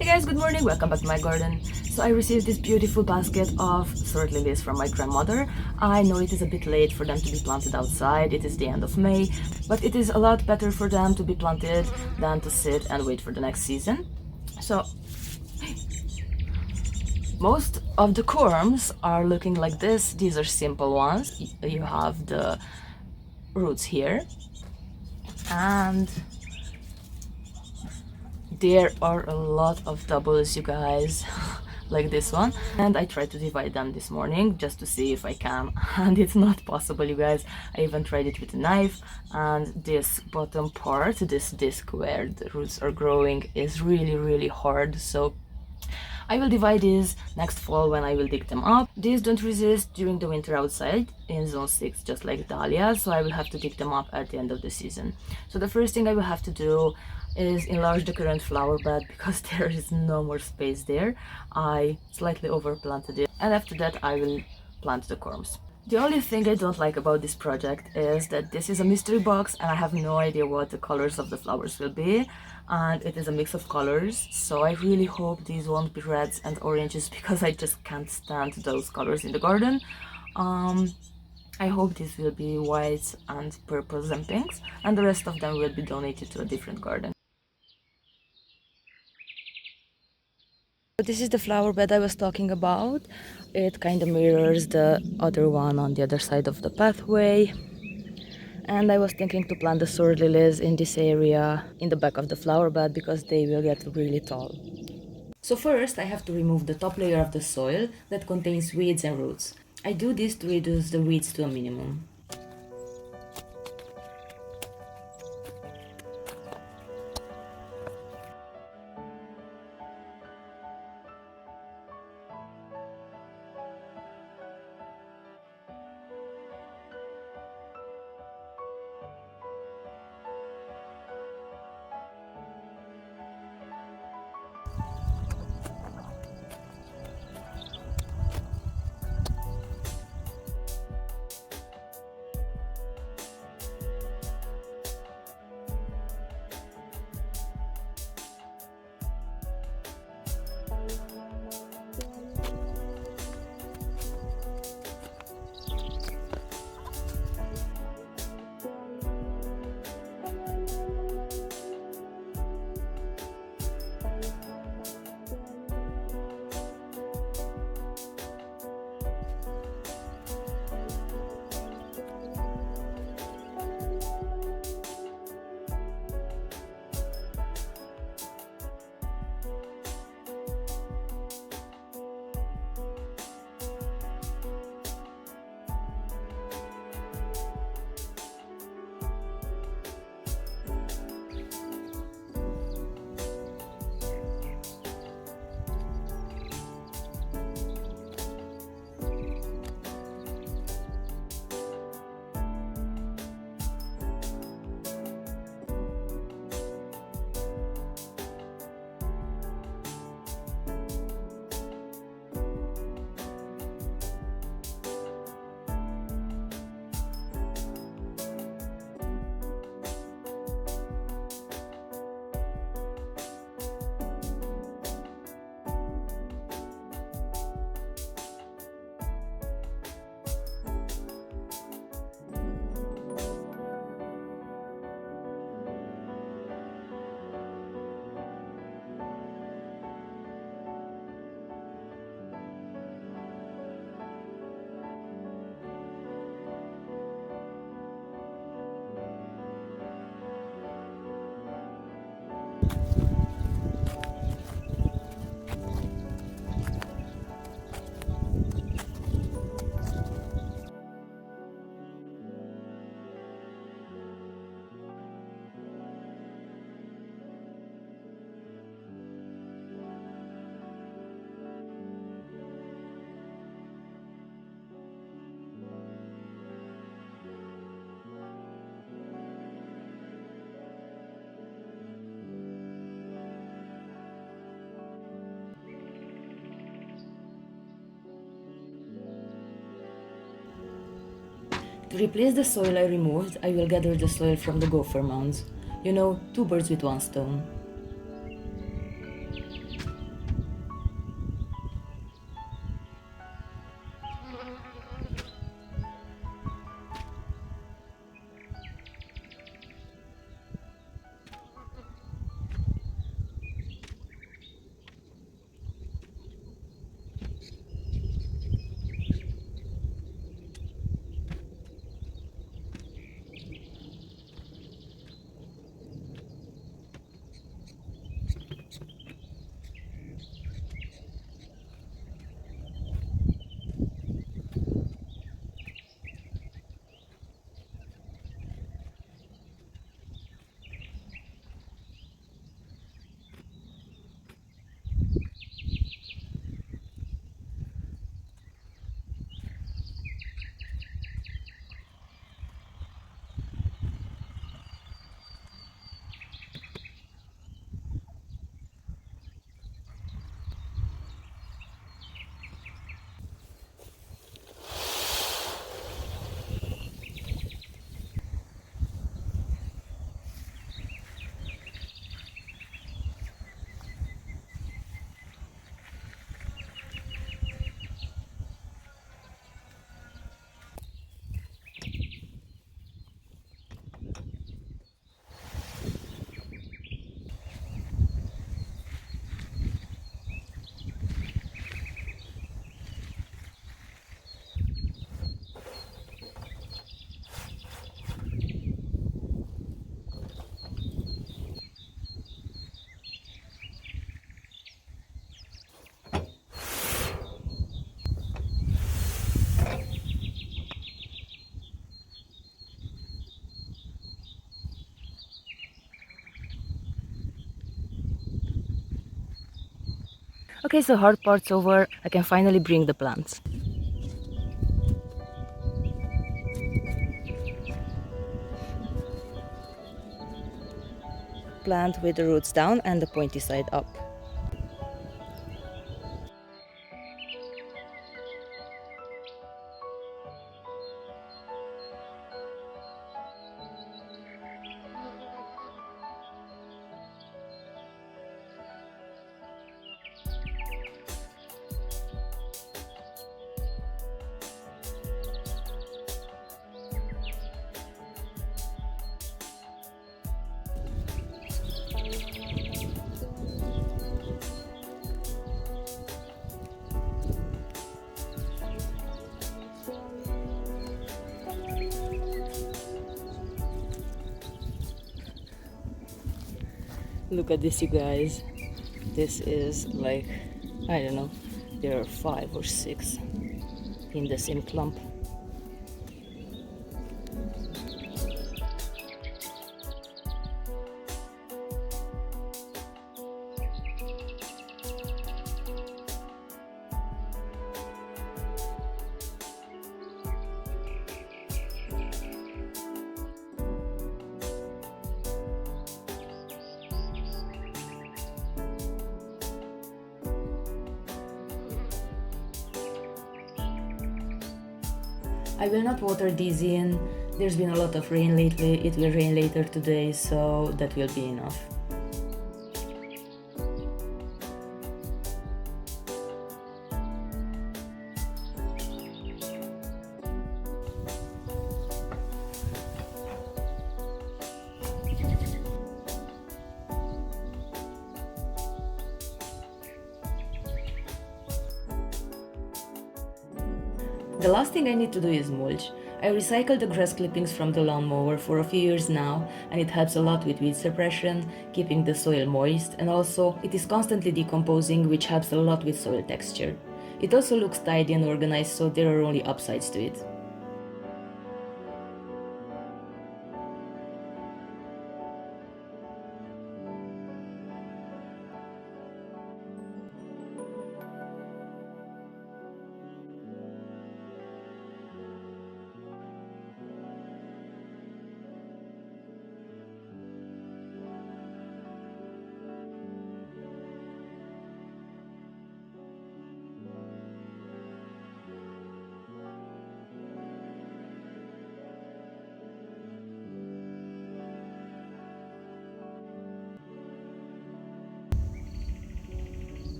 Hey guys, good morning, welcome back to my garden. So I received this beautiful basket of sword lilies from my grandmother. I know it is a bit late for them to be planted outside, it is the end of May, but it is a lot better for them to be planted than to sit and wait for the next season. So most of the corms are looking like this. These are simple ones. You have the roots here, and there are a lot of doubles, you guys, like this one. And I tried to divide them this morning just to see if I can, and it's not possible, you guys. I even tried it with a knife, and this bottom part, this disc where the roots are growing, is really hard. So I will divide these next fall when I will dig them up. These don't resist during the winter outside in zone 6, just like dahlias, so I will have to dig them up at the end of the season. So the first thing I will have to do is enlarge the current flower bed because there is no more space there. I slightly overplanted it, and after that I will plant the corms. The only thing I don't like about this project is that this is a mystery box and I have no idea what the colors of the flowers will be, and it is a mix of colors, so I really hope these won't be reds and oranges because I just can't stand those colors in the garden. I hope this will be whites and purples and pinks, and the rest of them will be donated to a different garden. This is the flower bed I was talking about. It kind of mirrors the other one on the other side of the pathway. And I was thinking to plant the sword lilies in this area in the back of the flower bed because they will get really tall. So first I have to remove the top layer of the soil that contains weeds and roots. I do this to reduce the weeds to a minimum. To replace the soil I removed, I will gather the soil from the gopher mounds. You know, two birds with one stone. Okay, so hard part's over. I can finally bring the plants. Plant with the roots down and the pointy side up. Look at this, you guys. This is like, I don't know, there are 5 or 6 in the same clump. I will not water these in. There's been a lot of rain lately. It will rain later today, so that will be enough. The last thing I need to do is mulch. I recycled the grass clippings from the lawnmower for a few years now, and it helps a lot with weed suppression, keeping the soil moist, and also it is constantly decomposing, which helps a lot with soil texture. It also looks tidy and organized, so there are only upsides to it.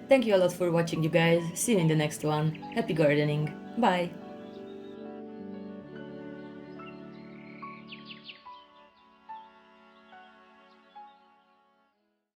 Thank you a lot for watching, you guys. See you in the next one. Happy gardening. Bye!